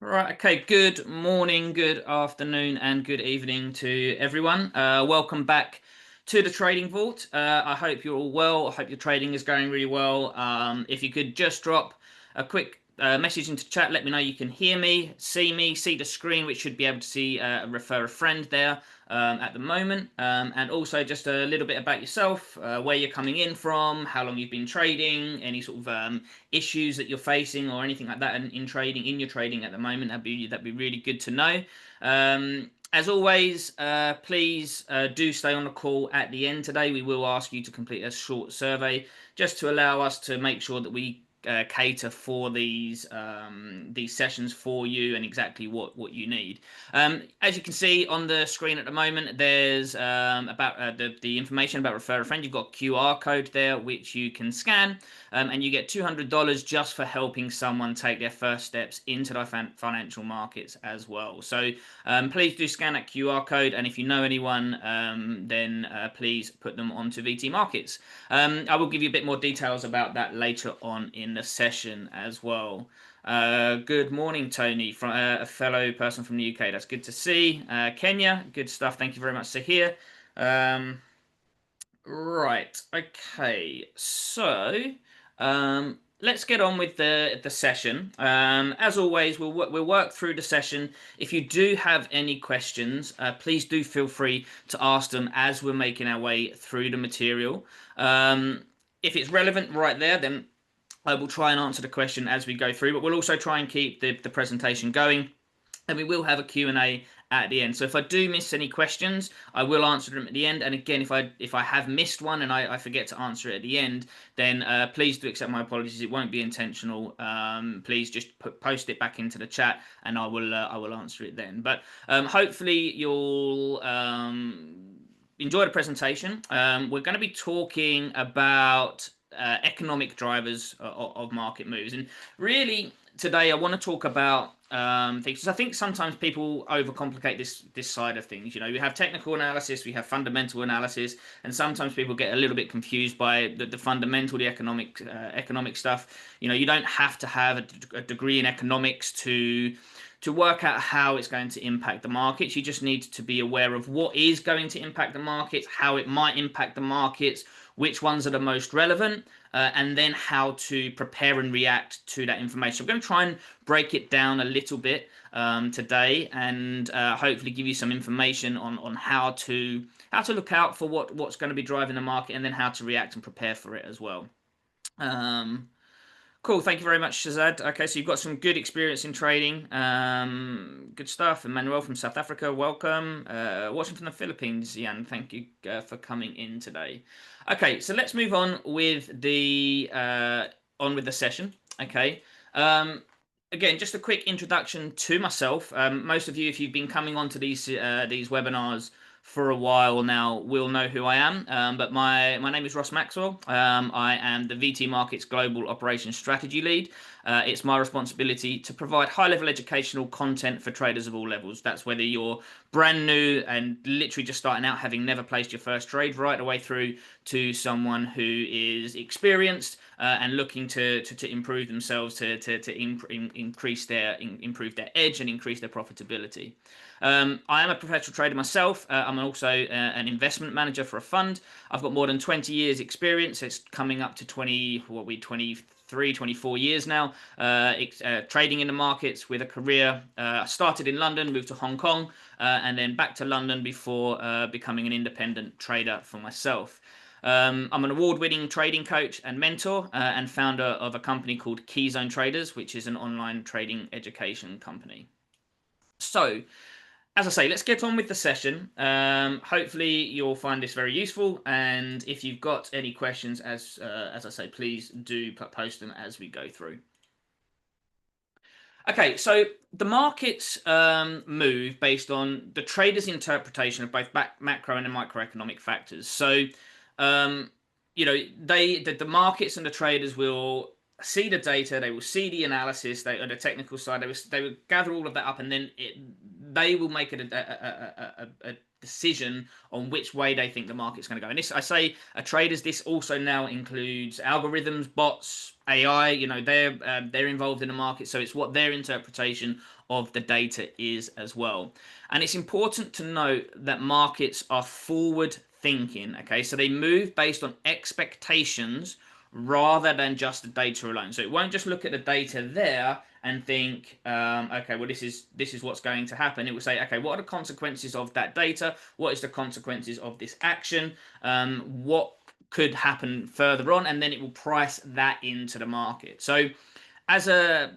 Right, okay, good morning, good afternoon, and good evening to everyone. Welcome back to the Trading Vault. I hope you're all well. I hope your trading is going really well. If you could just drop a quick message into chat, let me know you can hear me, see the screen, which should be able to see refer a friend there at the moment. And also just a little bit about yourself, where you're coming in from, how long you've been trading, any sort of issues that you're facing or anything like that in trading, in your trading at the moment. That'd be really good to know. As always, please do stay on the call at the end today. We will ask you to complete a short survey just to allow us to make sure that we cater for these sessions for you and exactly what you need. As you can see on the screen at the moment, there's about the information about refer a friend. You've got a QR code there which you can scan, and you get $200 just for helping someone take their first steps into the financial markets as well. So please do scan that QR code, and if you know anyone, then please put them onto VT Markets. I will give you a bit more details about that later on in the session as well. Good morning, Tony, from a fellow person from the UK. That's good to see. Kenya, good stuff. Thank you very much to hear. Right, okay. So, let's get on with the session. As always, we'll work through the session. If you do have any questions, please do feel free to ask them as we're making our way through the material. If it's relevant right there, then I will try and answer the question as we go through, but we'll also try and keep the presentation going. And we will have a Q&A at the end. So if I do miss any questions, I will answer them at the end. And again, if I have missed one and I forget to answer it at the end, then please do accept my apologies. It won't be intentional. Please just post it back into the chat, and I will answer it then. But hopefully you'll enjoy the presentation. We're going to be talking about economic drivers of market moves, and really today I want to talk about things, because I think sometimes people overcomplicate this side of things. You know, we have technical analysis, we have fundamental analysis, and sometimes people get a little bit confused by the fundamental, the economic stuff. You know, you don't have to have a degree in economics to work out how it's going to impact the markets. You just need to be aware of what is going to impact the markets, how it might impact the markets, which ones are the most relevant, and then how to prepare and react to that information. I'm going to try and break it down a little bit today, and hopefully give you some information on how to look out for what's going to be driving the market, and then how to react and prepare for it as well. Cool, thank you very much, Shazad. Okay, so you've got some good experience in trading. Good stuff. Emmanuel from South Africa, welcome. Watching from the Philippines, Jan, thank you for coming in today. Okay, so let's move on with the session. Okay. Again, just a quick introduction to myself. Most of you, if you've been coming onto these webinars for a while now, will know who I am. But my name is Ross Maxwell. I am the VT Markets Global Operations Strategy Lead. It's my responsibility to provide high-level educational content for traders of all levels. That's whether you're brand new and literally just starting out, having never placed your first trade, right the way through to someone who is experienced and looking to improve themselves, to improve their edge and increase their profitability. I am a professional trader myself. I'm also an investment manager for a fund. I've got more than 20 years experience. It's coming up to 23, 24 years now, trading in the markets with a career. I started in London, moved to Hong Kong, and then back to London before becoming an independent trader for myself. I'm an award-winning trading coach and mentor, and founder of a company called Keyzone Traders, which is an online trading education company. So, as I say, let's get on with the session. Hopefully you'll find this very useful, and if you've got any questions, as I say, please do post them as we go through. Okay, so the markets move based on the trader's interpretation of both macro and macroeconomic factors. So, you know, the markets and the traders will see the data, they will see the analysis, on the technical side, they will gather all of that up, and then they will make a decision on which way they think the market's going to go. And this, I say, traders, this also now includes algorithms, bots, AI. You know, they're involved in the market, so it's what their interpretation of the data is as well. And it's important to note that markets are forward thinking, okay? So they move based on expectations rather than just the data alone. So it won't just look at the data there and think, okay, well, this is what's going to happen. It will say, okay, what are the consequences of that data? What is the consequences of this action? What could happen further on? And then it will price that into the market. So as a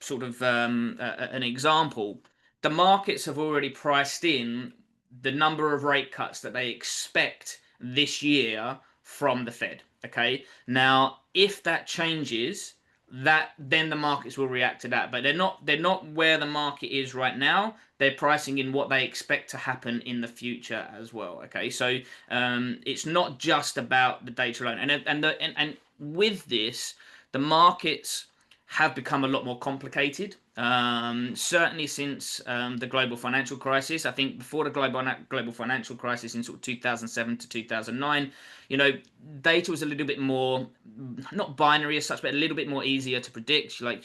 sort of an example, the markets have already priced in the number of rate cuts that they expect this year from the Fed. Okay, now if that changes, that then the markets will react to that. But they're not where the market is right now. They're pricing in what they expect to happen in the future as well. Okay, so it's not just about the data alone. And with this, the markets have become a lot more complicated. Certainly since the global financial crisis. I think before the global financial crisis in sort of 2007 to 2009, data was a little bit more, not binary as such, but a little bit more easier to predict. Like,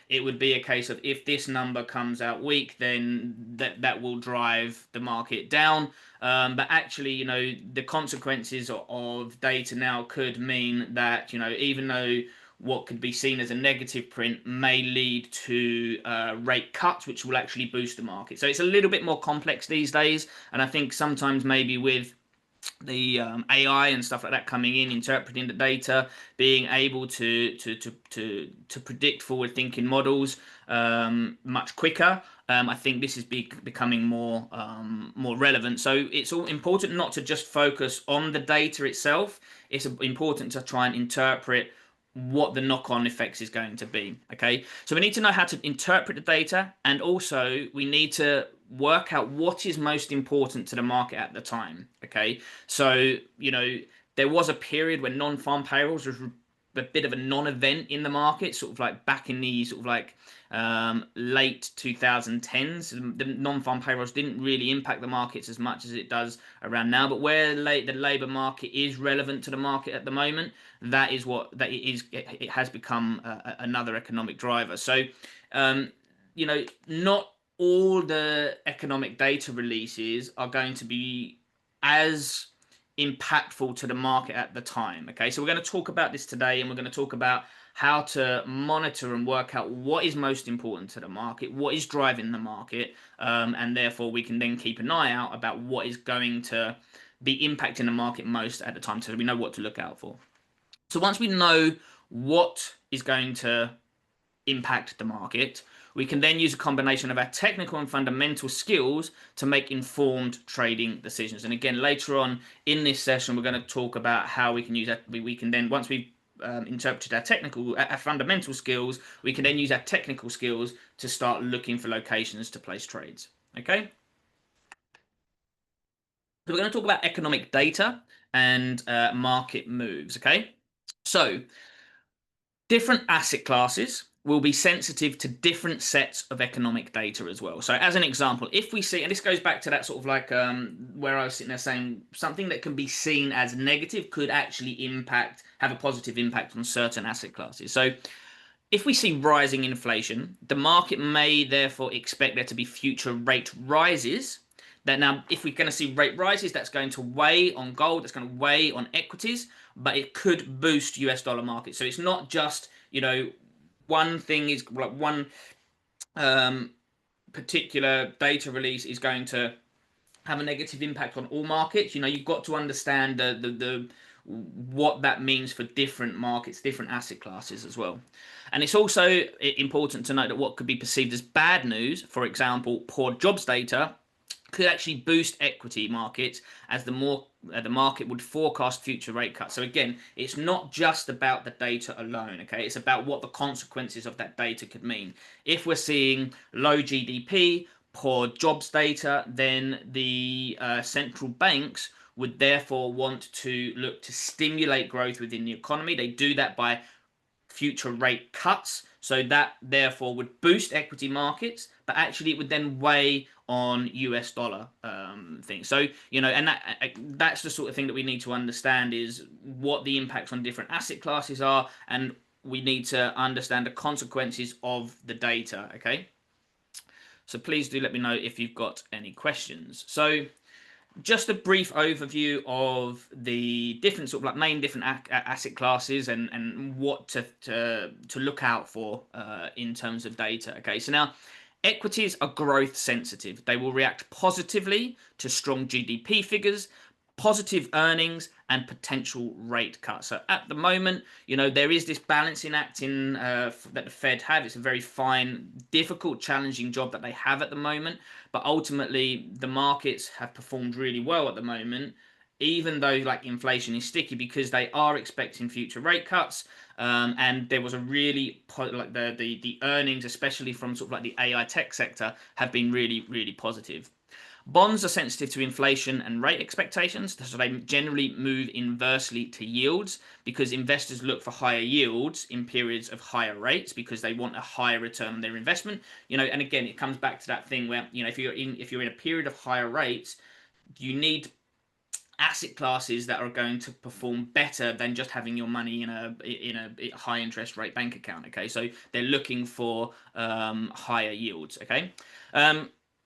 it would be a case of if this number comes out weak, then that will drive the market down. But actually, the consequences of data now could mean that, even though what could be seen as a negative print may lead to rate cuts, which will actually boost the market. So it's a little bit more complex these days, and I think sometimes maybe with the AI and stuff like that coming in, interpreting the data, being able to predict forward-thinking models much quicker. I think this is becoming more relevant. So it's all important not to just focus on the data itself. It's important to try and interpret what the knock-on effects is going to be. Okay, so we need to know how to interpret the data, and also we need to work out what is most important to the market at the time. Okay, so there was a period when non-farm payrolls was a bit of a non-event in the market, sort of like back in the sort of like late 2010s. The non-farm payrolls didn't really impact the markets as much as it does around now. But where the labour market is relevant to the market at the moment, that is what that it is. It has become another economic driver. So, not all the economic data releases are going to be as impactful to the market at the time. Okay, so we're going to talk about this today, and we're going to talk about how to monitor and work out what is most important to the market, what is driving the market, and therefore we can then keep an eye out about what is going to be impacting the market most at the time, so we know what to look out for. So once we know what is going to impact the market, we can then use a combination of our technical and fundamental skills to make informed trading decisions. And again, later on in this session, we're going to talk about how we can use that. We can then, once we've interpreted our fundamental skills, we can then use our technical skills to start looking for locations to place trades. Okay. So we're going to talk about economic data and market moves. Okay. So different asset classes will be sensitive to different sets of economic data as well. So as an example, if we see, and this goes back to that sort of like where I was sitting there saying something that can be seen as negative could actually have a positive impact on certain asset classes. So if we see rising inflation, the market may therefore expect there to be future rate rises. That now, if we're going to see rate rises, that's going to weigh on gold, that's going to weigh on equities, but it could boost US dollar markets. So it's not just, one thing is like one particular data release is going to have a negative impact on all markets. You've got to understand the what that means for different markets, different asset classes as well. And it's also important to note that what could be perceived as bad news, for example, poor jobs data, could actually boost equity markets as the market would forecast future rate cuts. So again, it's not just about the data alone, okay? It's about what the consequences of that data could mean. If we're seeing low GDP, poor jobs data, then the central banks would therefore want to look to stimulate growth within the economy. They do that by future rate cuts. So that therefore would boost equity markets, but actually it would then weigh on US dollar things. So, and that's the sort of thing that we need to understand is what the impacts on different asset classes are, and we need to understand the consequences of the data, okay? So please do let me know if you've got any questions. So just a brief overview of the different sort of like main different asset classes and what to look out for in terms of data. Okay, so now equities are growth sensitive. They will react positively to strong GDP figures, positive earnings, and potential rate cuts. So at the moment, you know, there is this balancing act in that the Fed have. It's a very fine, difficult, challenging job that they have at the moment. But ultimately, the markets have performed really well at the moment, even though like inflation is sticky, because they are expecting future rate cuts. And there was a really like the earnings, especially from sort of like the AI tech sector, have been really positive. Bonds are sensitive to inflation and rate expectations, so they generally move inversely to yields because investors look for higher yields in periods of higher rates because they want a higher return on their investment. You know, and again, it comes back to that thing where, you know, if you're in a period of higher rates, you need asset classes that are going to perform better than just having your money in a high interest rate bank account. Okay, so they're looking for higher yields. Okay.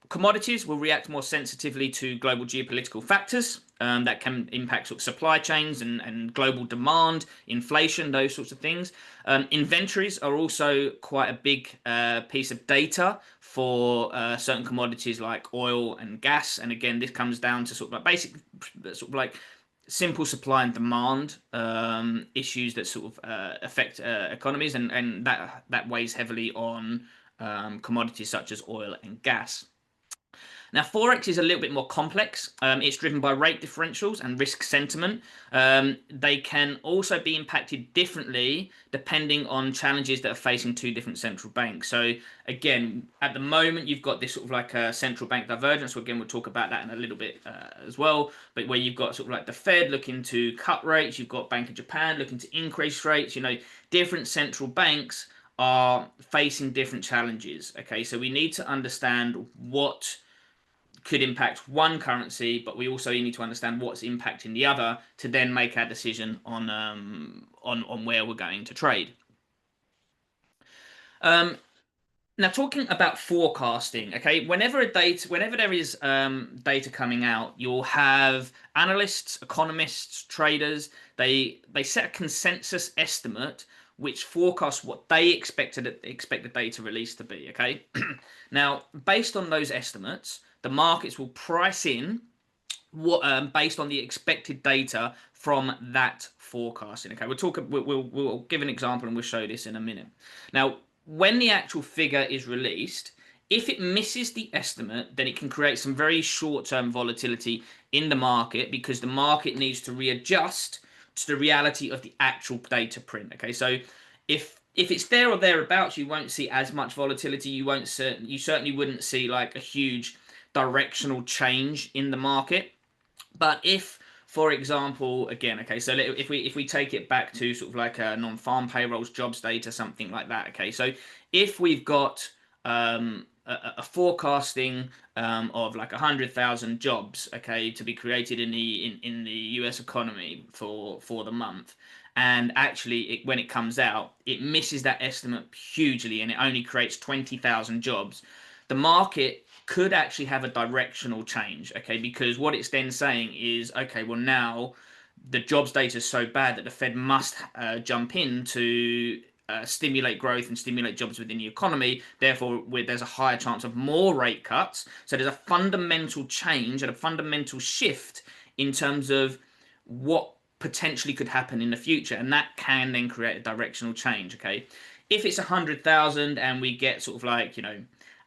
Commodities will react more sensitively to global geopolitical factors that can impact sort of supply chains and global demand, inflation, those sorts of things. Inventories are also quite a big piece of data for certain commodities like oil and gas. And again, this comes down to sort of like basic, sort of like simple supply and demand issues that sort of affect economies, and that weighs heavily on commodities such as oil and gas. Now, Forex is a little bit more complex. It's driven by rate differentials and risk sentiment. They can also be impacted differently depending on challenges that are facing two different central banks. So again, at the moment, you've got this sort of like a central bank divergence. So again, we'll talk about that in a little bit as well. But where you've got sort of like the Fed looking to cut rates, you've got Bank of Japan looking to increase rates. You know, different central banks are facing different challenges. Okay, so we need to understand what could impact one currency, but we also need to understand what's impacting the other to then make our decision on where we're going to trade. Now, talking about forecasting, okay, whenever there is data coming out, you'll have analysts, economists, traders. They set a consensus estimate which forecasts what they expect the data release to be. Okay, now based on those estimates, the markets will price in what based on the expected data from that forecasting. Okay, we'll give an example and we'll show this in a minute. Now, when the actual figure is released, if it misses the estimate, then it can create some very short-term volatility in the market because the market needs to readjust to the reality of the actual data print. Okay, so if it's there or thereabouts, you won't see as much volatility. You certainly wouldn't see like a huge directional change in the market. But if, for example, again, okay, so if we take it back to sort of like a non-farm payrolls, jobs data, something like that, okay, so if we've got a forecasting of like 100,000 jobs, okay, to be created in the US economy for the month, and actually when it comes out, it misses that estimate hugely, and it only creates 20,000 jobs. The market could actually have a directional change, okay, because what it's then saying is, okay, well now the jobs data is so bad that the Fed must jump in to stimulate growth and stimulate jobs within the economy. Therefore, there's a higher chance of more rate cuts. So there's a fundamental change and a fundamental shift in terms of what potentially could happen in the future, and that can then create a directional change. Okay, if it's 100,000 and we get sort of like, you know,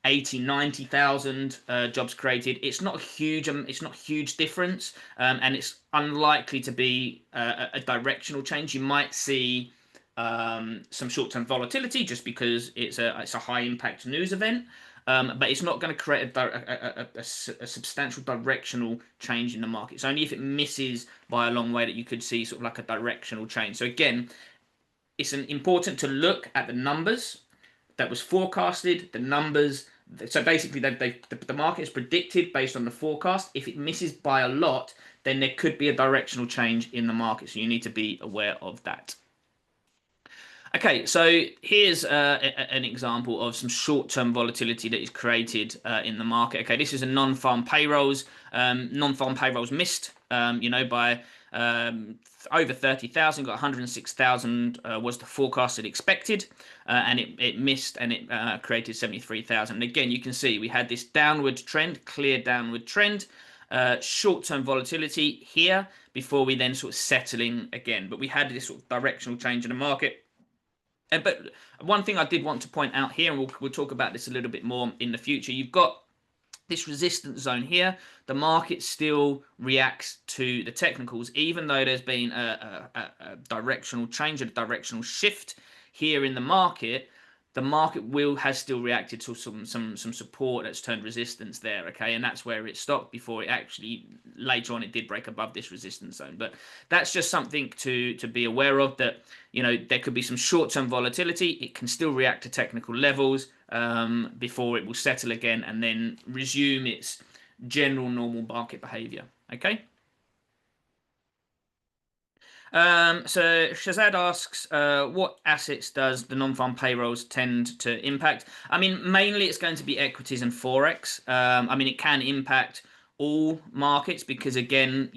80, 90,000 jobs created, it's not a huge difference, and it's unlikely to be a directional change. You might see some short-term volatility just because it's a high impact news event, but it's not going to create a substantial directional change in the market. It's only if it misses by a long way that you could see sort of like a directional change. So again, it's important to look at the numbers that was forecasted, the numbers. So basically, the market is predicted based on the forecast. If it misses by a lot, then there could be a directional change in the market. So you need to be aware of that. Okay, so here's an example of some short-term volatility that is created in the market. Okay, this is a non-farm payrolls. Non-farm payrolls missed, by over 30,000. Got 106,000 was the forecasted expected, and it missed, and it created 73,000. And again, you can see we had this downward trend, clear downward trend. Short-term volatility here before we then sort of settling again. But we had this sort of directional change in the market. But one thing I did want to point out here, and we'll talk about this a little bit more in the future, you've got this resistance zone here. The market still reacts to the technicals, even though there's been a directional change, a directional shift here in the market. The market has still reacted to some support that's turned resistance there, okay, and that's where it stopped before it actually later on it did break above this resistance zone. But that's just something to be aware of, that there could be some short-term volatility. It can still react to technical levels before it will settle again and then resume its general normal market behavior, okay. So Shazad asks, what assets does the non-farm payrolls tend to impact? I mean, mainly it's going to be equities and Forex. I mean, it can impact all markets because, again,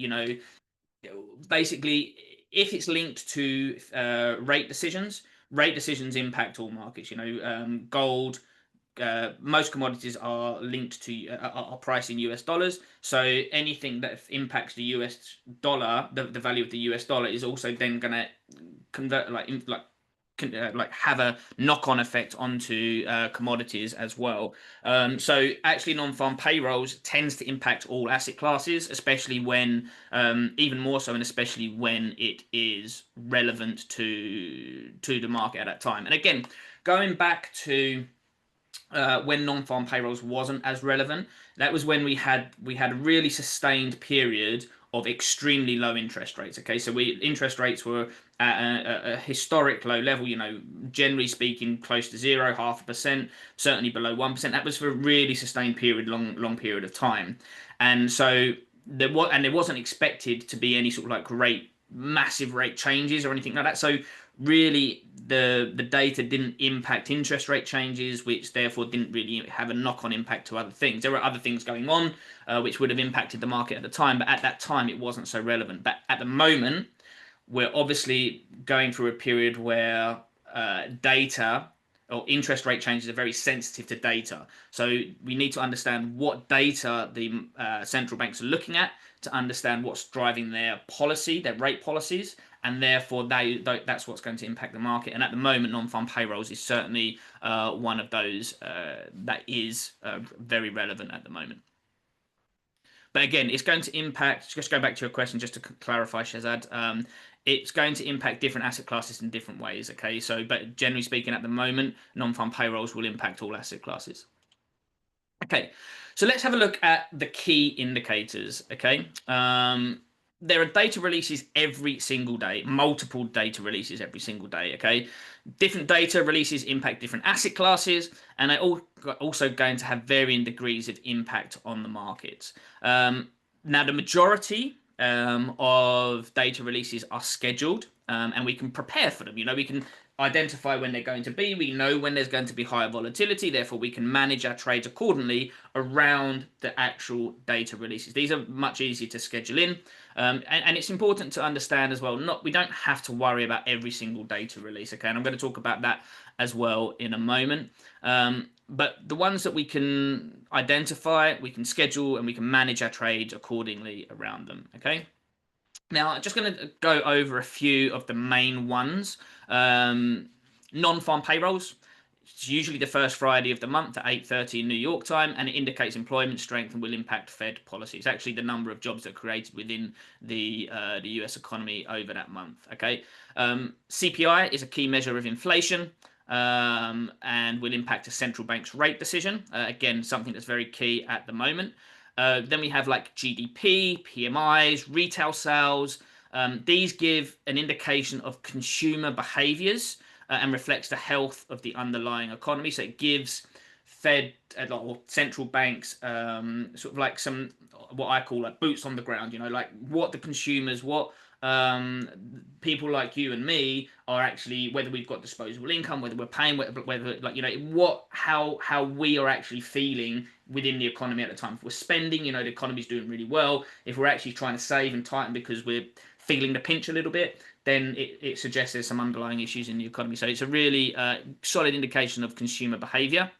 basically, if it's linked to rate decisions impact all markets. Gold, most commodities are linked to are priced in US dollars. So anything that impacts the US dollar, the value of the US dollar, is also then going to convert have a knock-on effect onto commodities as well. So actually non-farm payrolls tends to impact all asset classes, especially when, even more so, and especially when it is relevant to the market at that time. And again, going back to when non-farm payrolls wasn't as relevant, that was when we had a really sustained period of extremely low interest rates. Okay, so interest rates were at a historic low level. Generally speaking, close to 0, 0.5%, certainly below 1%. That was for a really sustained period, long period of time, and so there wasn't expected to be any sort of like massive rate changes or anything like that. So really the data didn't impact interest rate changes, which therefore didn't really have a knock-on impact to other things. There were other things going on which would have impacted the market at the time, but at that time it wasn't so relevant. But at the moment, we're obviously going through a period where data or interest rate changes are very sensitive to data. So we need to understand what data the central banks are looking at to understand what's driving their policy, their rate policies, and therefore that's what's going to impact the market. And at the moment, non-farm payrolls is certainly one of those that is very relevant at the moment. But again, it's going to impact, just go back to your question, just to clarify, Shazad, it's going to impact different asset classes in different ways, okay? So, but generally speaking, at the moment, non-farm payrolls will impact all asset classes. Okay, so let's have a look at the key indicators, okay? There are data releases every single day, multiple data releases every single day, okay? Different data releases impact different asset classes, and they're also going to have varying degrees of impact on the markets. Now, the majority of data releases are scheduled, and we can prepare for them. We can identify when they're going to be. We know when there's going to be higher volatility. Therefore, we can manage our trades accordingly around the actual data releases. These are much easier to schedule in. And it's important to understand as well, we don't have to worry about every single data release, okay? And I'm going to talk about that as well in a moment. But the ones that we can identify, we can schedule, and we can manage our trades accordingly around them, okay? Now, I'm just going to go over a few of the main ones. Non-farm payrolls. It's usually the first Friday of the month at 8:30 in New York time, and it indicates employment strength and will impact Fed policy. It's actually the number of jobs that are created within the US economy over that month. Okay, CPI is a key measure of inflation and will impact a central bank's rate decision. Again, something that's very key at the moment. Then we have like GDP, PMIs, retail sales. These give an indication of consumer behaviors and reflects the health of the underlying economy. So it gives Fed or central banks sort of like some what I call like boots on the ground. Like what the consumers, what people like you and me are actually, whether we've got disposable income, whether we're paying, whether like, you know, how we are actually feeling within the economy at the time. If we're spending, you know, the economy's doing really well. If we're actually trying to save and tighten because we're feeling the pinch a little bit, then it suggests there's some underlying issues in the economy. So it's a really solid indication of consumer behavior.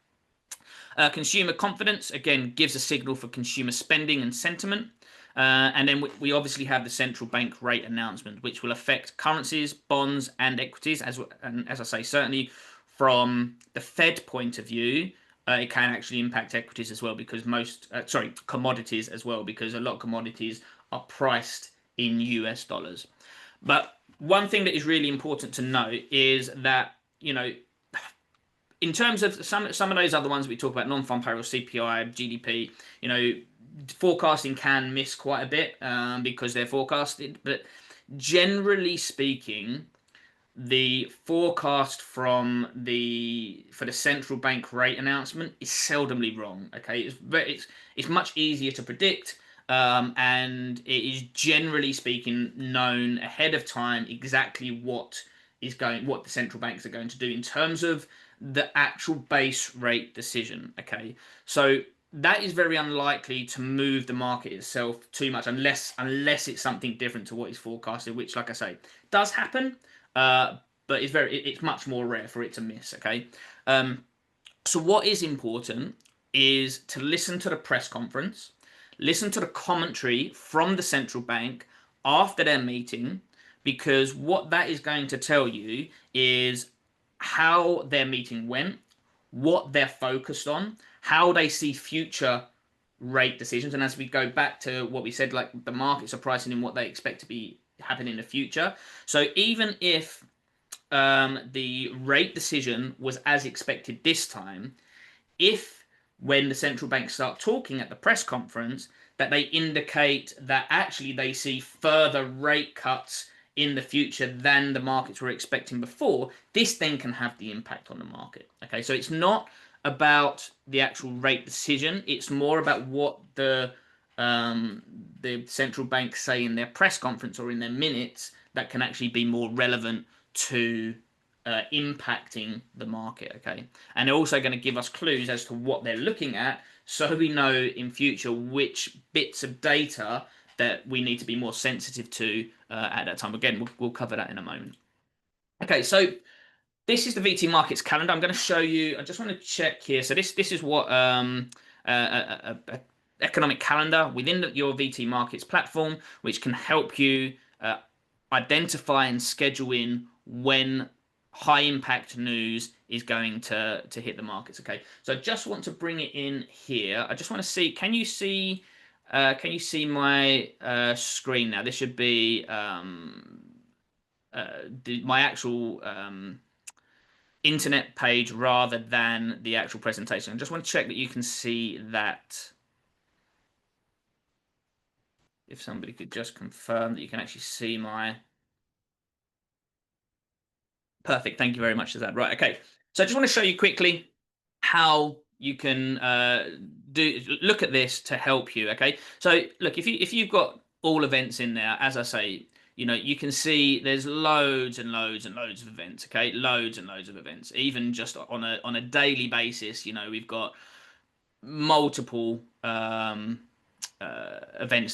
Consumer confidence, again, gives a signal for consumer spending and sentiment. And then we obviously have the central bank rate announcement, which will affect currencies, bonds, and equities. And as I say, certainly from the Fed point of view, it can actually impact equities as well, because commodities as well, because a lot of commodities are priced in US dollars. But one thing that is really important to note is that, you know, in terms of some of those other ones we talk about, non-farm payroll, CPI, GDP, you know, forecasting can miss quite a bit because they're forecasted. But generally speaking, the forecast for the central bank rate announcement is seldomly wrong. Okay, it's much easier to predict. And it is generally speaking known ahead of time exactly what the central banks are going to do in terms of the actual base rate decision. Okay, so that is very unlikely to move the market itself too much unless it's something different to what is forecasted, which, like I say, does happen, but it's much more rare for it to miss. Okay, so what is important is to listen to the press conference, listen to the commentary from the central bank after their meeting, because what that is going to tell you is how their meeting went, what they're focused on, how they see future rate decisions. And as we go back to what we said, like the markets are pricing in what they expect to be happening in the future. So even if the rate decision was as expected this time, if when the central banks start talking at the press conference that they indicate that actually they see further rate cuts in the future than the markets were expecting before, this then can have the impact on the market. Okay, so it's not about the actual rate decision, it's more about what the central banks say in their press conference or in their minutes that can actually be more relevant to impacting the market. Okay, and they're also going to give us clues as to what they're looking at, so we know in future which bits of data that we need to be more sensitive to at that time. Again, we'll cover that in a moment. Okay, so this is the VT markets calendar. I'm going to show you. I just want to check here. So this is what economic calendar within your VT markets platform, which can help you identify and schedule in when high impact news is going to hit the markets. Okay, so I just want to bring it in here. I just want to see, can you see my screen now? This should be my actual internet page rather than the actual presentation. I just want to check that you can see that. If somebody could just confirm that you can actually see my... Perfect. Thank you very much, Azad. Right. Okay. So I just want to show you quickly how you can look at this to help you. Okay. So look, if you've got all events in there, as I say, you know, you can see there's loads and loads and loads of events. Okay, loads and loads of events. Even just on a daily basis, you know, we've got multiple events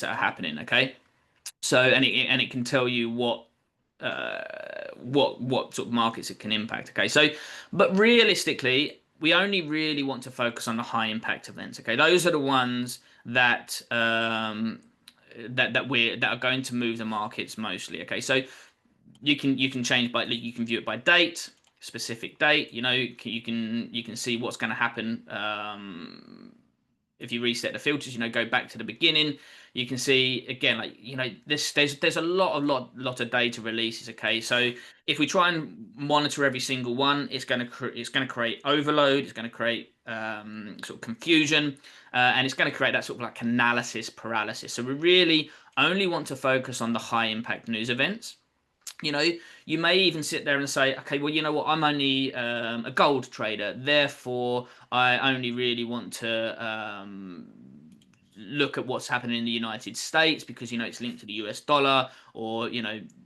that are happening. Okay. So and it can tell you what sort of markets it can impact. Okay, so but realistically, we only really want to focus on the high impact events. Okay, those are the ones that that are going to move the markets mostly. Okay, so you can change by, you can view it by date, specific date. You know, you can see what's going to happen. If you reset the filters, you know, go back to the beginning, you can see again, like, you know, there's a lot of data releases. Okay, so if we try and monitor every single one, it's going to create overload, it's going to create sort of confusion, and it's going to create that sort of like analysis paralysis. So we really only want to focus on the high impact news events. You know, you may even sit there and say, okay, well, you know what, I'm only a gold trader, therefore I only really want to look at what's happening in the United States because it's linked to the US dollar, or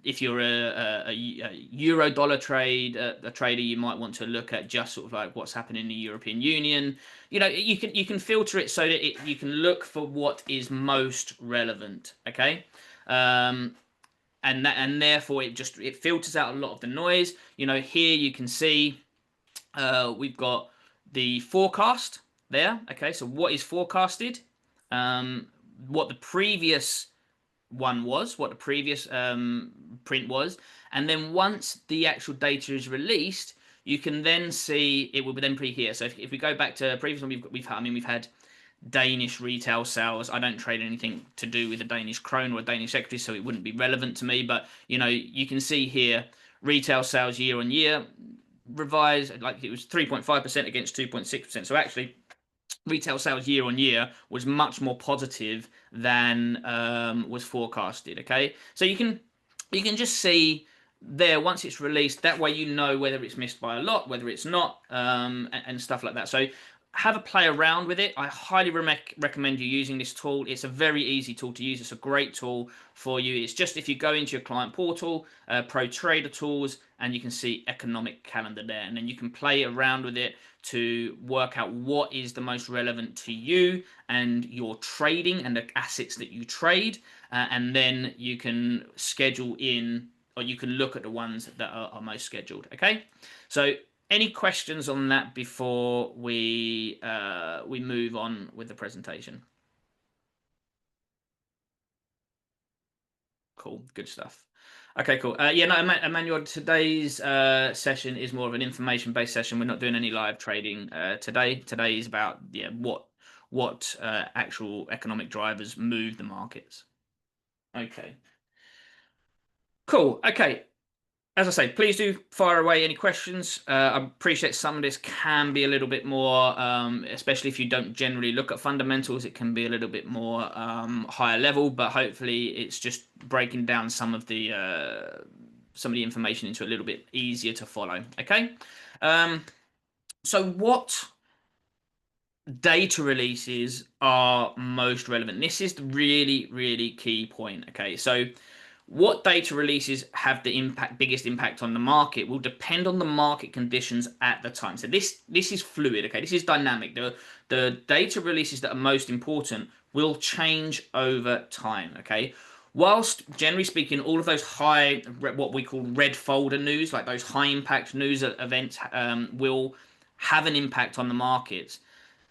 if you're a euro dollar a trader, you might want to look at just sort of like what's happening in the European Union. You can filter it so that you can look for what is most relevant. Okay. And therefore it filters out a lot of the noise. Here you can see we've got the forecast there. Okay, so what is forecasted, what the previous one was, what the previous print was, and then once the actual data is released, you can then see it will then be here. So if we go back to previous one, we've had Danish retail sales. I don't trade anything to do with the Danish krone or Danish equity, so it wouldn't be relevant to me. But you can see here retail sales year on year revised, like it was 3.5% against 2.6%. So actually, retail sales year on year was much more positive than was forecasted. Okay, so you can just see there once it's released. That way you know whether it's missed by a lot, whether it's not, and stuff like that. So have a play around with it. I highly recommend you using this tool. It's a very easy tool to use. It's a great tool for you. It's just if you go into your client portal, Pro Trader Tools, and you can see economic calendar there, and then you can play around with it to work out what is the most relevant to you and your trading and the assets that you trade, and then you can schedule in, or you can look at the ones that are most scheduled. Okay, so any questions on that before we move on with the presentation? Cool, good stuff. Okay, cool. Yeah, no, Emmanuel, today's session is more of an information-based session. We're not doing any live trading today. Today is about what actual economic drivers move the markets. Okay. Cool. Okay. As I say, please do fire away any questions. I appreciate some of this can be a little bit more, especially if you don't generally look at fundamentals, it can be a little bit more higher level, but hopefully it's just breaking down some of the information into a little bit easier to follow. Okay. So what data releases are most relevant? This is the really, really key point. Okay. So what data releases have the biggest impact on the market will depend on the market conditions at the time. So this is fluid, okay? This is dynamic. The data releases that are most important will change over time, okay? Whilst generally speaking, all of those high, what we call red folder news, like those high impact news events, will have an impact on the markets.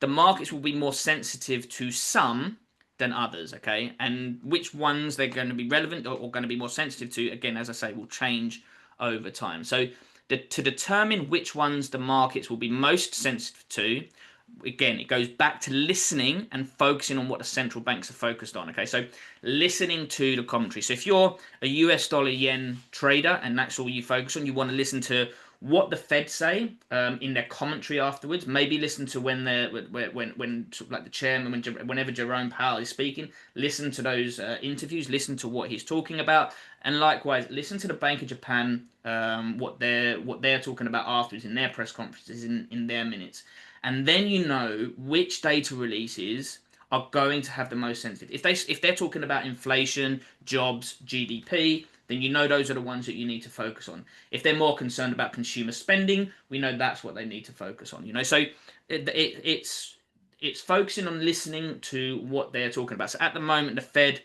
The markets will be more sensitive to some than others, okay? And which ones they're going to be relevant or going to be more sensitive to, again, as I say, will change over time. So to determine which ones the markets will be most sensitive to, again, it goes back to listening and focusing on what the central banks are focused on, okay? So listening to the commentary. So if you're a US dollar yen trader and that's all you focus on, you want to listen to what the Fed say in their commentary afterwards. Maybe listen to when like the chairman, whenever Jerome Powell is speaking, listen to those interviews, listen to what he's talking about, and likewise listen to the Bank of Japan, what they're talking about afterwards in their press conferences, in their minutes, and then you know which data releases are going to have the most sensitive. If they're talking about inflation, jobs, GDP, then you know those are the ones that you need to focus on. If they're more concerned about consumer spending, we know that's what they need to focus on. So it's focusing on listening to what they're talking about. So at the moment, the Fed,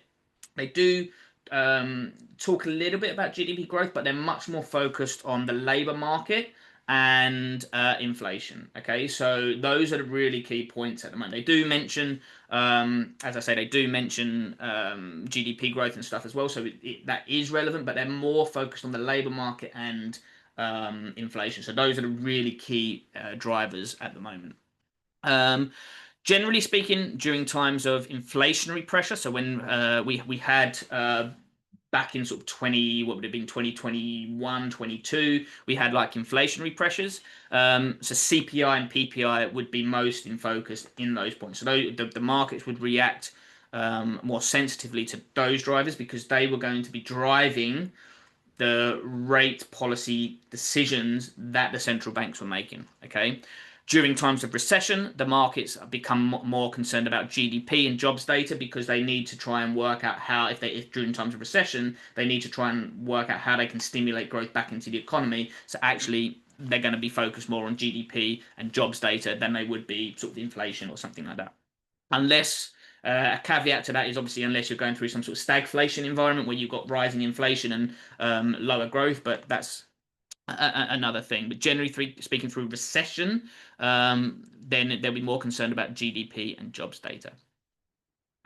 they do talk a little bit about GDP growth, but they're much more focused on the labor market and inflation. Okay, so those are the really key points at the moment. They do mention, as I say, they do mention GDP growth and stuff as well, so that is relevant, but they're more focused on the labor market and inflation. So those are the really key drivers at the moment. Generally speaking, during times of inflationary pressure, so when we had back in sort of 2021, 22, we had like inflationary pressures. So CPI and PPI would be most in focus in those points. So the markets would react more sensitively to those drivers because they were going to be driving the rate policy decisions that the central banks were making. Okay. During times of recession, the markets become more concerned about GDP and jobs data because they need to try and work out how, if during times of recession, they need to try and work out how they can stimulate growth back into the economy. So actually, they're going to be focused more on GDP and jobs data than they would be sort of inflation or something like that. Unless a caveat to that is obviously unless you're going through some sort of stagflation environment where you've got rising inflation and lower growth, but that's another thing. But generally speaking, through recession, then they'll be more concerned about GDP and jobs data.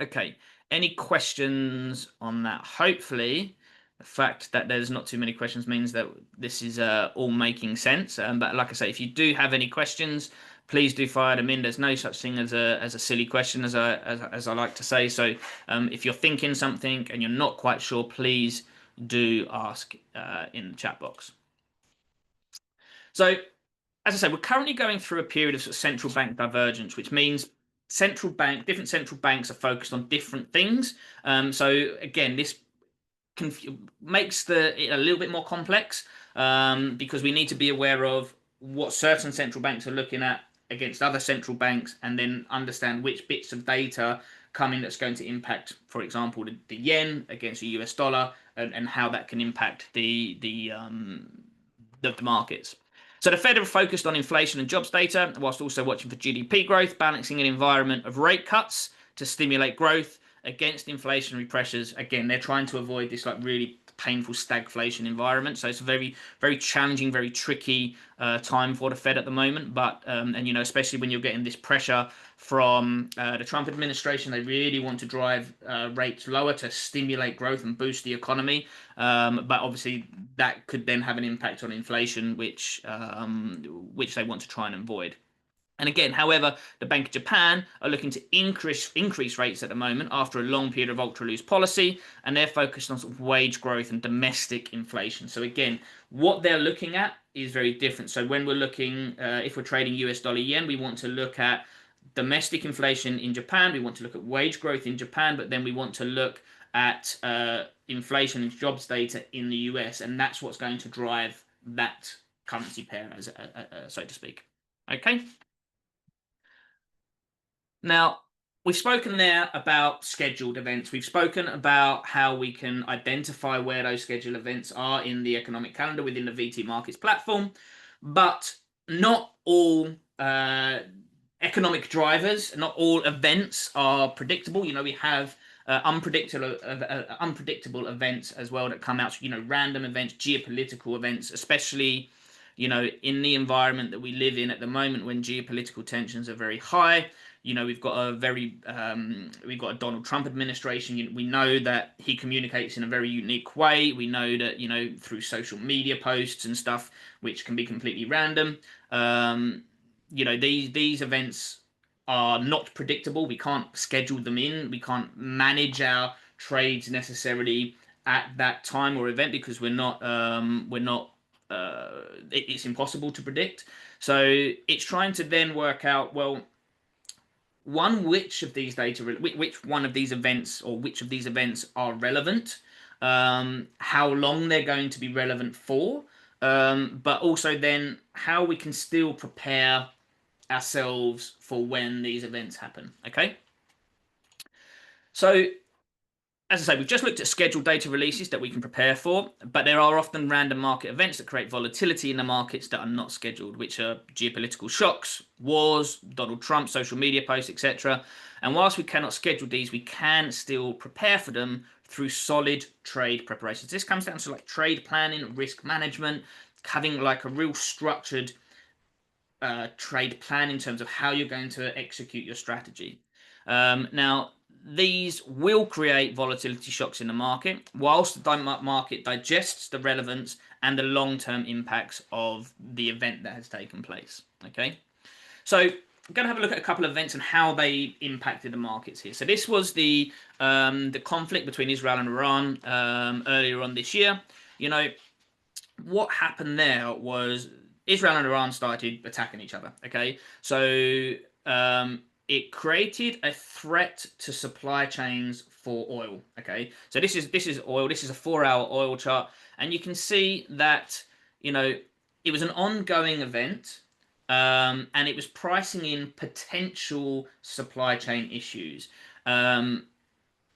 Okay, any questions on that? Hopefully, the fact that there's not too many questions means that this is all making sense. But like I say, if you do have any questions, please do fire them in. There's no such thing as a silly question, as I like to say. So if you're thinking something and you're not quite sure, please do ask in the chat box. So, as I said, we're currently going through a period of, sort of central bank divergence, which means different central banks are focused on different things. So again, this makes it a little bit more complex because we need to be aware of what certain central banks are looking at against other central banks, and then understand which bits of data come in that's going to impact, for example, the yen against the US dollar, and how that can impact the markets. So the Fed are focused on inflation and jobs data, whilst also watching for GDP growth, balancing an environment of rate cuts to stimulate growth against inflationary pressures. Again, they're trying to avoid this like really painful stagflation environment. So it's a very, very challenging, very tricky time for the Fed at the moment. But and you know, especially when you're getting this pressure from the Trump administration, they really want to drive rates lower to stimulate growth and boost the economy. But obviously, that could then have an impact on inflation, which they want to try and avoid. And again, however, the Bank of Japan are looking to increase rates at the moment after a long period of ultra loose policy, and they're focused on sort of wage growth and domestic inflation. So again, what they're looking at is very different. So when we're looking, if we're trading US dollar yen, we want to look at domestic inflation in Japan. We want to look at wage growth in Japan, but then we want to look at inflation and jobs data in the US, and that's what's going to drive that currency pair, so to speak. Okay. Now, we've spoken there about scheduled events. We've spoken about how we can identify where those scheduled events are in the economic calendar within the VT Markets platform, but not all economic drivers, not all events are predictable. You know, we have unpredictable events as well that come out, you know, random events, geopolitical events, especially, you know, in the environment that we live in at the moment when geopolitical tensions are very high. You know, we've got a Donald Trump administration. We know that he communicates in a very unique way. We know that, you know, through social media posts and stuff, which can be completely random. You know, these events are not predictable. We can't schedule them in. We can't manage our trades necessarily at that time or event because it's impossible to predict. So it's trying to then work out, well, which of these events are relevant, how long they're going to be relevant for, but also then how we can still prepare ourselves for when these events happen. Okay, so as I say, we've just looked at scheduled data releases that we can prepare for, but there are often random market events that create volatility in the markets that are not scheduled, which are geopolitical shocks, wars, Donald Trump, social media posts, etc. And whilst we cannot schedule these, we can still prepare for them through solid trade preparations. This comes down to like trade planning, risk management, having like a real structured trade plan in terms of how you're going to execute your strategy. Now, these will create volatility shocks in the market, whilst the market digests the relevance and the long-term impacts of the event that has taken place. Okay, so I'm going to have a look at a couple of events and how they impacted the markets here. So this was the conflict between Israel and Iran earlier on this year. You know, what happened there was Israel and Iran started attacking each other. Okay, so it created a threat to supply chains for oil. Okay, so this is oil. This is a 4-hour oil chart, and you can see that, you know, it was an ongoing event, and it was pricing in potential supply chain issues. Um,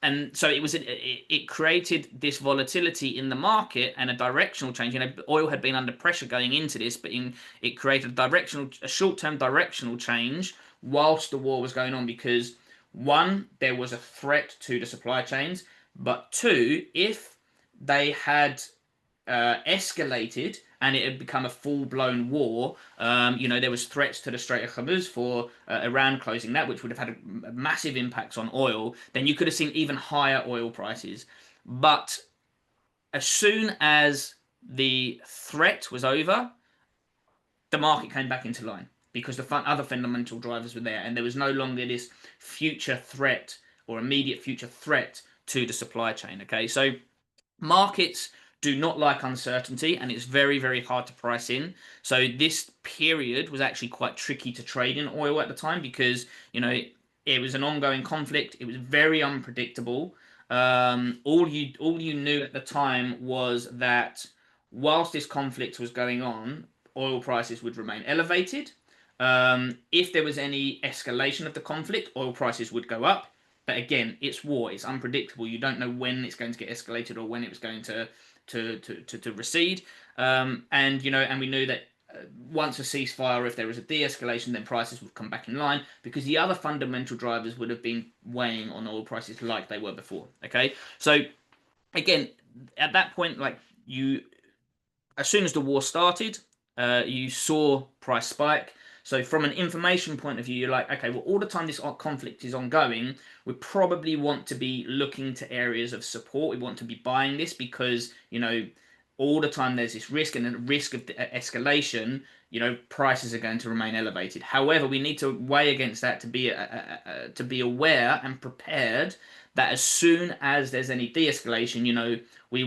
and so it created this volatility in the market and a directional change. Oil had been under pressure going into this, but it created a short-term directional change whilst the war was going on, because one, there was a threat to the supply chains, but two, if they had escalated and it had become a full-blown war, there was threats to the Strait of Hormuz for Iran closing that, which would have had a massive impacts on oil. Then you could have seen even higher oil prices. But as soon as the threat was over, the market came back into line because the other fundamental drivers were there, and there was no longer this future threat or immediate future threat to the supply chain. Okay, so markets do not like uncertainty, and it's very, very hard to price in. So this period was actually quite tricky to trade in oil at the time, because it was an ongoing conflict. It was very unpredictable. All you knew at the time was that whilst this conflict was going on, oil prices would remain elevated. If there was any escalation of the conflict, oil prices would go up. But again, it's war. It's unpredictable. You don't know when it's going to get escalated or when it was going to recede. And we knew that once a ceasefire, if there was a de-escalation, then prices would come back in line, because the other fundamental drivers would have been weighing on oil prices like they were before. Okay, so again, at that point, as soon as the war started, you saw price spike. So from an information point of view, you're like, okay, well, all the time this conflict is ongoing, we probably want to be looking to areas of support. We want to be buying this because, all the time there's this risk, and the risk of the escalation, prices are going to remain elevated. However, we need to weigh against that to be aware and prepared that as soon as there's any de-escalation, we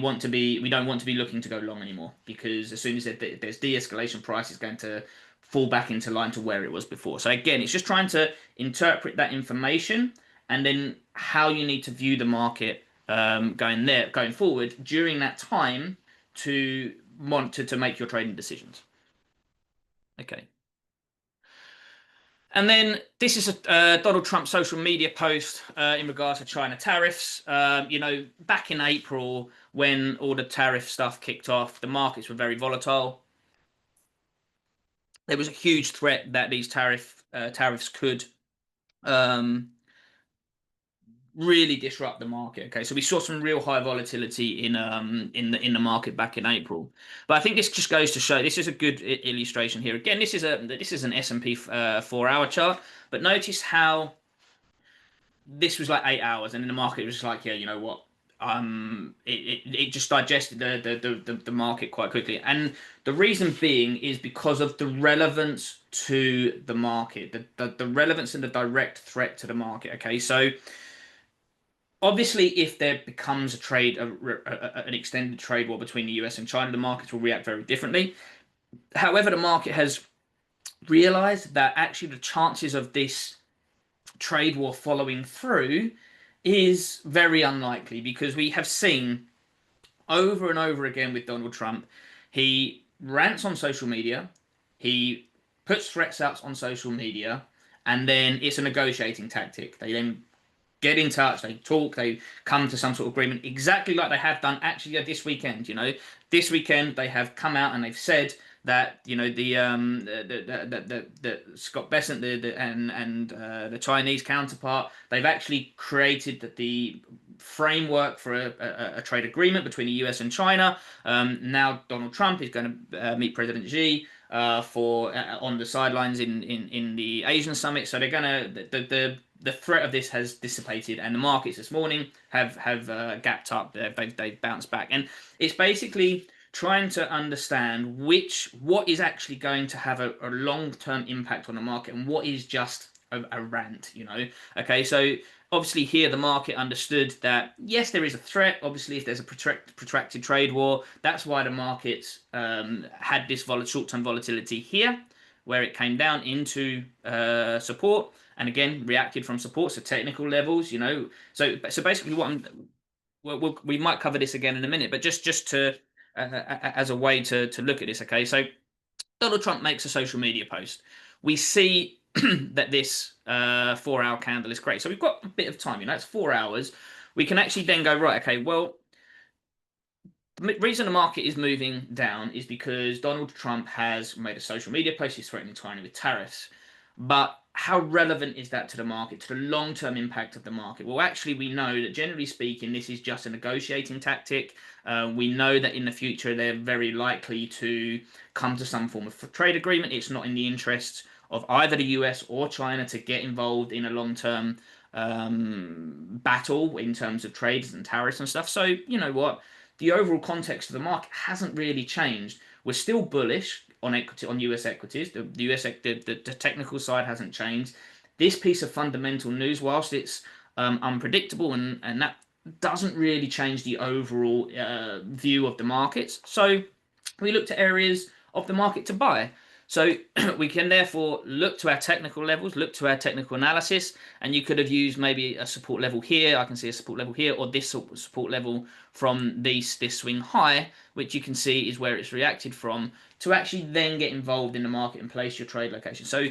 don't want to be looking to go long anymore, because as soon as there's de-escalation, price is going to fall back into line to where it was before. So again, it's just trying to interpret that information, and then how you need to view the market going forward during that time to make your trading decisions. Okay. And then this is a Donald Trump social media post in regards to China tariffs. Back in April, when all the tariff stuff kicked off, the markets were very volatile. There was a huge threat that these tariffs could really disrupt the market. Okay, so we saw some real high volatility in the market back in April. But I think this just goes to show, this is a good illustration here. Again, this is an S&P 4-hour chart, but notice how this was like 8 hours, and then the market was just like, yeah, you know what? It just digested the market quite quickly, and the reason being is because of the relevance to the market, the relevance and the direct threat to the market. Okay, so obviously, if there becomes an extended trade war between the US and China, the markets will react very differently. However, the market has realized that actually the chances of this trade war following through is very unlikely, because we have seen over and over again with Donald Trump, he rants on social media, he puts threats out on social media, and then it's a negotiating tactic. They then get in touch, they talk, they come to some sort of agreement, exactly like they have done actually this weekend. This weekend they have come out and they've said that the Scott Bessent and the Chinese counterpart, they've actually created the framework for a trade agreement between the US and China. Now Donald Trump is going to meet President Xi on the sidelines in the Asian summit. So they're gonna the threat of this has dissipated, and the markets this morning have gapped up. They've bounced back, and it's basically trying to understand what is actually going to have a long-term impact on the market, and what is just a rant. Okay, so obviously here the market understood that yes, there is a threat. Obviously, if there's a protracted trade war, that's why the markets had this short-term volatility here, where it came down into support, and again reacted from support, so technical levels. So basically we might cover this again in a minute, but just to as a way to look at this. Okay, so Donald Trump makes a social media post. We see that this 4 hour candle is great. So we've got a bit of time, it's 4 hours. We can actually then go, right, okay, well, the reason the market is moving down is because Donald Trump has made a social media post. He's threatening China with tariffs. But how relevant is that to the market, to the long-term impact of the market? Well, actually, we know that generally speaking, this is just a negotiating tactic. We know that in the future, they're very likely to come to some form of trade agreement. It's not in the interests of either the US or China to get involved in a long-term battle in terms of trades and tariffs and stuff. So, you know what? The overall context of the market hasn't really changed. We're still bullish on equity, on US equities. The US the technical side hasn't changed. This piece of fundamental news, whilst it's unpredictable and that doesn't really change the overall view of the markets. So we look to areas of the market to buy. So we can therefore look to our technical levels, look to our technical analysis, and you could have used maybe a support level here. I can see a support level here, or this support level from this swing high, which you can see is where it's reacted from, to actually then get involved in the market and place your trade location. So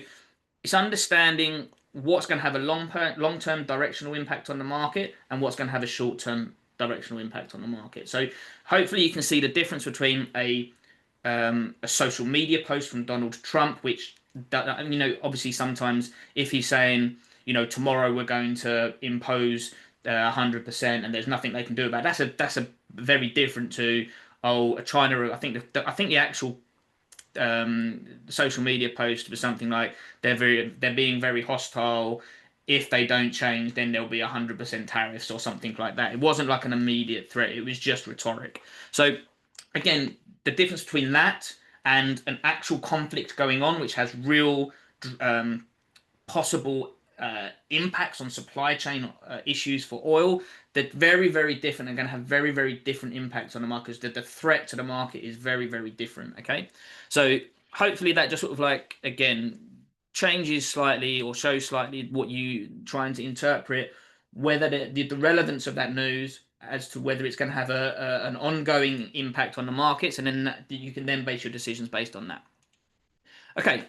it's understanding what's going to have a long-term directional impact on the market and what's going to have a short-term directional impact on the market. So hopefully you can see the difference between a social media post from Donald Trump, which, obviously sometimes if he's saying, tomorrow we're going to impose 100% and there's nothing they can do about it, that's a very different to, China. I think the actual social media post was something like they're being very hostile. If they don't change, then there'll be 100% tariffs or something like that. It wasn't like an immediate threat. It was just rhetoric. So again, the difference between that and an actual conflict going on, which has real possible impacts on supply chain issues for oil, they're very, very different. They're going to have very, very different impacts on the markets. The threat to the market is very, very different. Okay, so hopefully that just sort of like, again, changes slightly or shows slightly what you trying to interpret, whether the relevance of that news as to whether it's going to have an ongoing impact on the markets, and then you can then base your decisions based on that. Okay.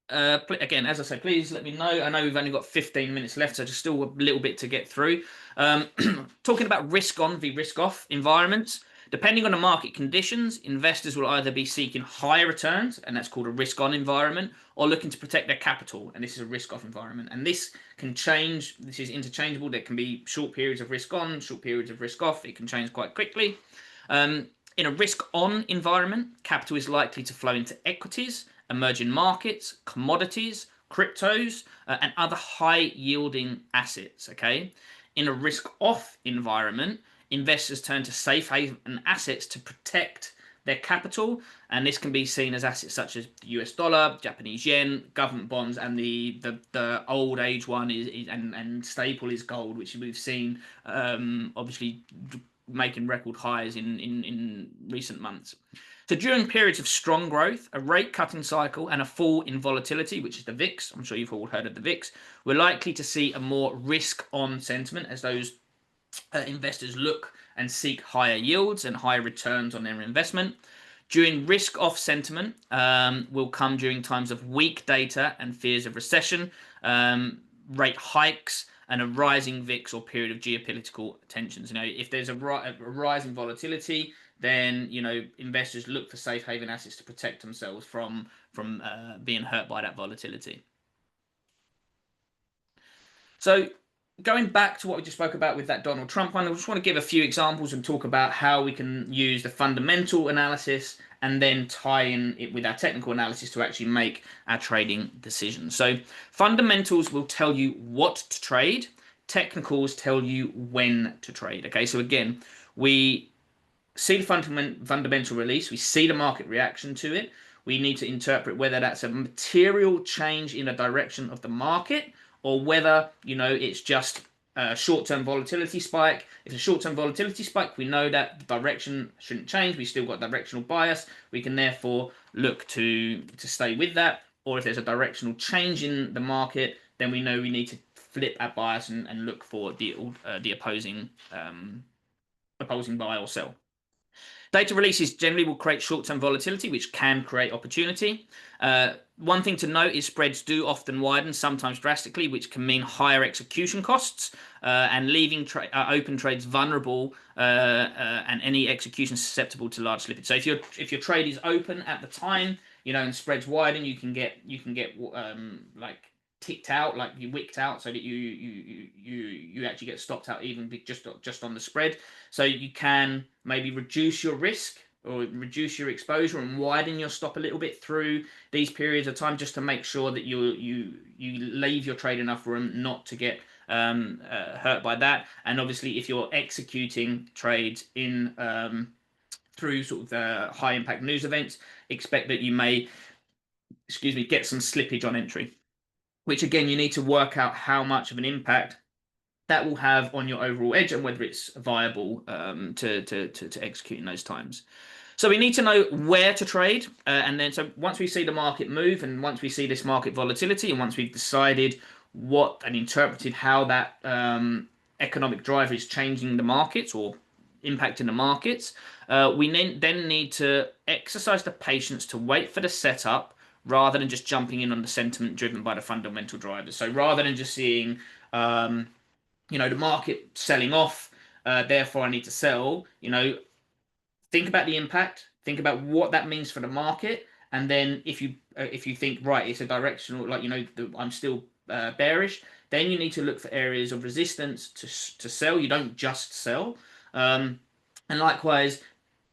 Again, as I say, please let me know. I know we've only got 15 minutes left, so just still a little bit to get through. Talking about risk on v risk off environments. Depending on the market conditions, investors will either be seeking higher returns, and that's called a risk on environment, or looking to protect their capital, and this is a risk off environment. And this can change. This is interchangeable. There can be short periods of risk on, short periods of risk off. It can change quite quickly. In a risk on environment, capital is likely to flow into equities, emerging markets, commodities, cryptos, and other high yielding assets. Okay. In a risk off environment, investors turn to safe haven assets to protect their capital, and this can be seen as assets such as the US dollar, Japanese yen, government bonds, and the old age one is and staple is gold, which we've seen obviously making record highs in recent months. So during periods of strong growth, a rate cutting cycle, and a fall in volatility, which is the VIX, I'm sure you've all heard of the VIX, we're likely to see a more risk on sentiment as those investors look and seek higher yields and higher returns on their investment. During risk off sentiment will come during times of weak data and fears of recession, rate hikes, and a rising VIX or period of geopolitical tensions. If there's a rise in volatility, then investors look for safe haven assets to protect themselves from being hurt by that volatility. So going back to what we just spoke about with that Donald Trump one, I just want to give a few examples and talk about how we can use the fundamental analysis and then tie in it with our technical analysis to actually make our trading decisions. So fundamentals will tell you what to trade. Technicals tell you when to trade. Okay, so again, we see the fundamental release. We see the market reaction to it. We need to interpret whether that's a material change in the direction of the market, or whether it's just a short-term volatility spike. If it's a short-term volatility spike, we know that the direction shouldn't change. We still got directional bias. We can therefore look to stay with that. Or if there's a directional change in the market, then we know we need to flip our bias and look for the opposing buy or sell. Data releases generally will create short-term volatility, which can create opportunity. One thing to note is spreads do often widen, sometimes drastically, which can mean higher execution costs and leaving open trades vulnerable and any execution susceptible to large slippage. So if your trade is open at the time, and spreads widen, you can get like ticked out, like you wicked out, so that you actually get stopped out even just on the spread. So you can maybe reduce your risk or reduce your exposure and widen your stop a little bit through these periods of time, just to make sure that you leave your trade enough room not to get hurt by that. And obviously, if you're executing trades in through sort of the high impact news events, expect that you may, get some slippage on entry, which again, you need to work out how much of an impact that will have on your overall edge and whether it's viable to execute in those times. So we need to know where to trade, and then so once we see the market move, and once we see this market volatility, and once we've decided what and interpreted how that economic driver is changing the markets or impacting the markets, we then need to exercise the patience to wait for the setup rather than just jumping in on the sentiment driven by the fundamental drivers. So rather than just seeing the market selling off, therefore I need to sell, think about the impact, think about what that means for the market, and then if you think, right, it's a directional, like, I'm still bearish, then you need to look for areas of resistance to sell. You don't just sell. And likewise,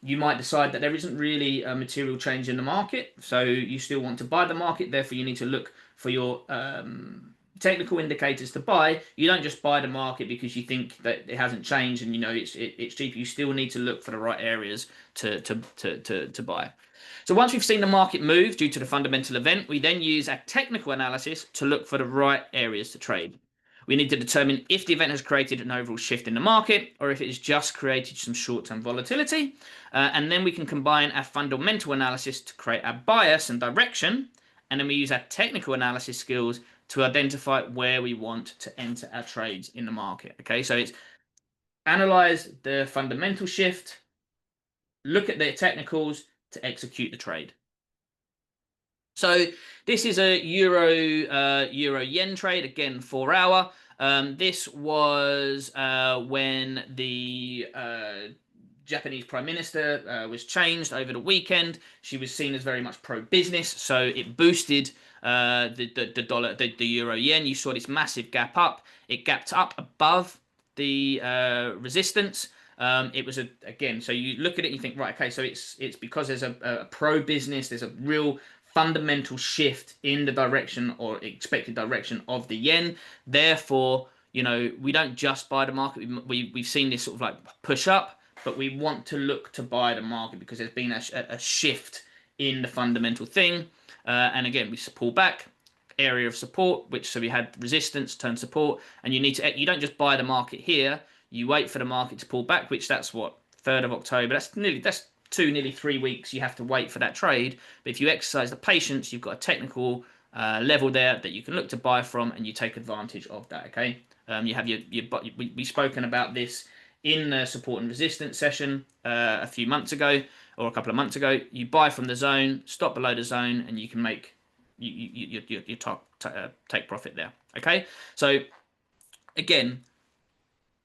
you might decide that there isn't really a material change in the market, so you still want to buy the market. Therefore, you need to look for your technical indicators to buy. You don't just buy the market because you think that it hasn't changed and it's cheap. You still need to look for the right areas to buy. So once we've seen the market move due to the fundamental event, we then use our technical analysis to look for the right areas to trade. We need to determine if the event has created an overall shift in the market or if it has just created some short-term volatility. And then we can combine our fundamental analysis to create our bias and direction. And then we use our technical analysis skills to identify where we want to enter our trades in the market. Okay, so it's analyze the fundamental shift, look at the technicals to execute the trade. So this is a euro yen trade, again 4 hour. This was when the Japanese Prime Minister was changed over the weekend. She was seen as very much pro-business, so it boosted the dollar, the euro yen. You saw this massive gap up. It gapped up above the resistance. It was again. So you look at it, and you think, right, okay, so it's because there's a pro-business. There's a real fundamental shift in the direction or expected direction of the yen. Therefore, we don't just buy the market. We've seen this sort of like push up, but we want to look to buy the market because there's been a shift in the fundamental thing. And again, we pull back, area of support, so we had resistance, turn support, and you don't just buy the market here. You wait for the market to pull back, which that's what, 3rd of October. That's nearly 3 weeks you have to wait for that trade. But if you exercise the patience, you've got a technical level there that you can look to buy from, and you take advantage of that. Okay, you have we've spoken about this in the support and resistance session a few months ago, or a couple of months ago. You buy from the zone, stop below the zone, and you can make you take profit there. Okay, so again,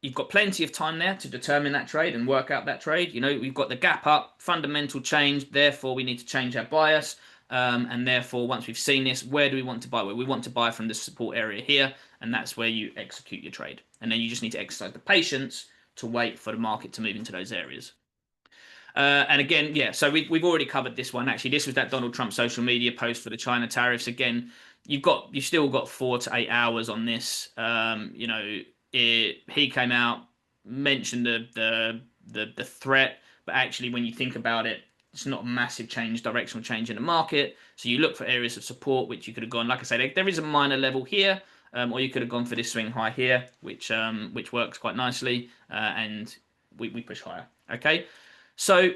you've got plenty of time there to determine that trade and work out that trade. We've got the gap up, fundamental change. Therefore, we need to change our bias. And therefore, once we've seen this, where do we want to buy? Well, we want to buy from the support area here, and that's where you execute your trade. And then you just need to exercise the patience to wait for the market to move into those areas. And again, yeah, so we've already covered this one. Actually, this was that Donald Trump social media post for the China tariffs. Again, you've still got 4 to 8 hours on this. He came out, mentioned the threat, but actually when you think about it, it's not a massive change, directional change in the market. So you look for areas of support, which you could have gone, like I say, there is a minor level here, or you could have gone for this swing high here, which works quite nicely, and we push higher. Okay, so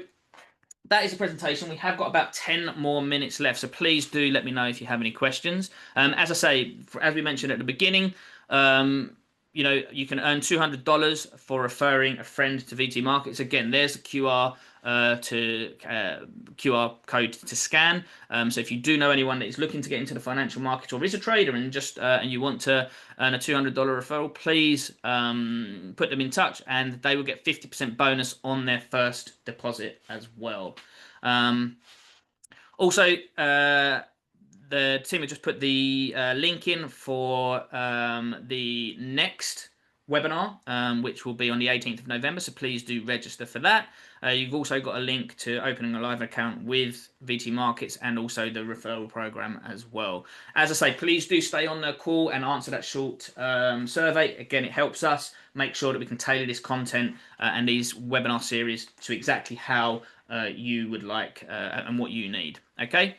that is the presentation. We have got about 10 more minutes left, so please do let me know if you have any questions. As I say, as we mentioned at the beginning, you can earn $200 for referring a friend to VT Markets. Again, there's a QR code to scan. So if you do know anyone that is looking to get into the financial market or is a trader and you want to earn a $200 referral, please put them in touch, and they will get 50% bonus on their first deposit as well. Also, the team have just put the link in for the next webinar, which will be on the 18th of November. So please do register for that. You've also got a link to opening a live account with VT Markets and also the referral program as well. As I say, please do stay on the call and answer that short survey. Again, it helps us make sure that we can tailor this content and these webinar series to exactly how you would like and what you need. Okay.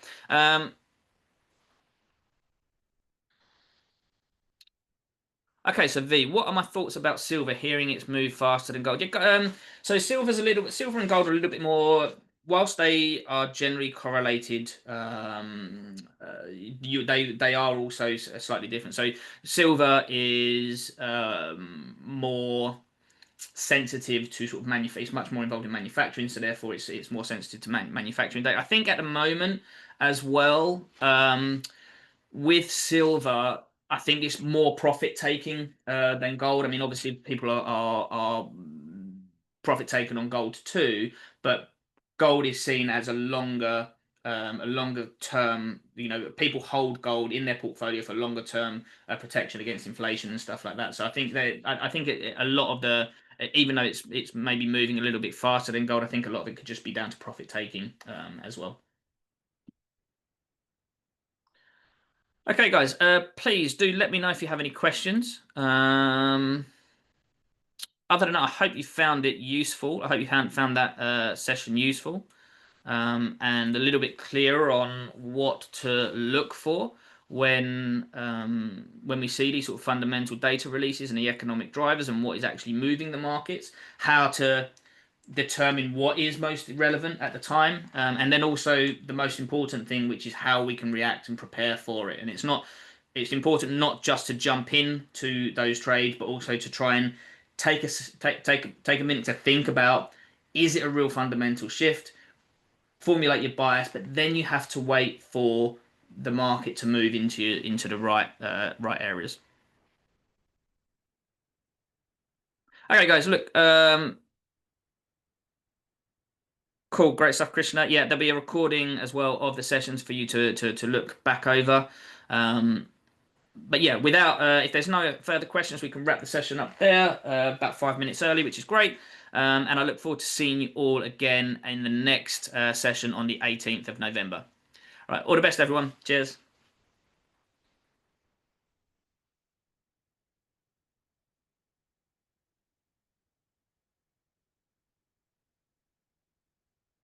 Okay, so V, what are my thoughts about silver? Hearing it's moved faster than gold. Yeah, so silver and gold are a little bit more. Whilst they are generally correlated, they are also slightly different. So silver is more sensitive to sort of it's much more involved in manufacturing, so therefore it's more sensitive to manufacturing. I think at the moment as well. With silver, I think it's more profit taking than gold. I mean, obviously people are profit taken on gold too, but gold is seen as a longer term. People hold gold in their portfolio for longer term protection against inflation and stuff like that. So I think a lot of the, even though it's maybe moving a little bit faster than gold, I think a lot of it could just be down to profit taking as well. Okay, guys, please do let me know if you have any questions. Other than that, I hope you found it useful. I hope you found that session useful and a little bit clearer on what to look for when we see these sort of fundamental data releases and the economic drivers and what is actually moving the markets, how to determine what is most relevant at the time, and then also the most important thing, which is how we can react and prepare for it. And it's important not just to jump in to those trades, but also to try and take a minute to think about, is it a real fundamental shift? Formulate your bias, but then you have to wait for the market to move into the right areas. Okay, guys, look. Cool, great stuff, Krishna. Yeah, there'll be a recording as well of the sessions for you to look back over. But yeah, if there's no further questions, we can wrap the session up there about 5 minutes early, which is great. And I look forward to seeing you all again in the next session on the 18th of November. All right, all the best, everyone. Cheers.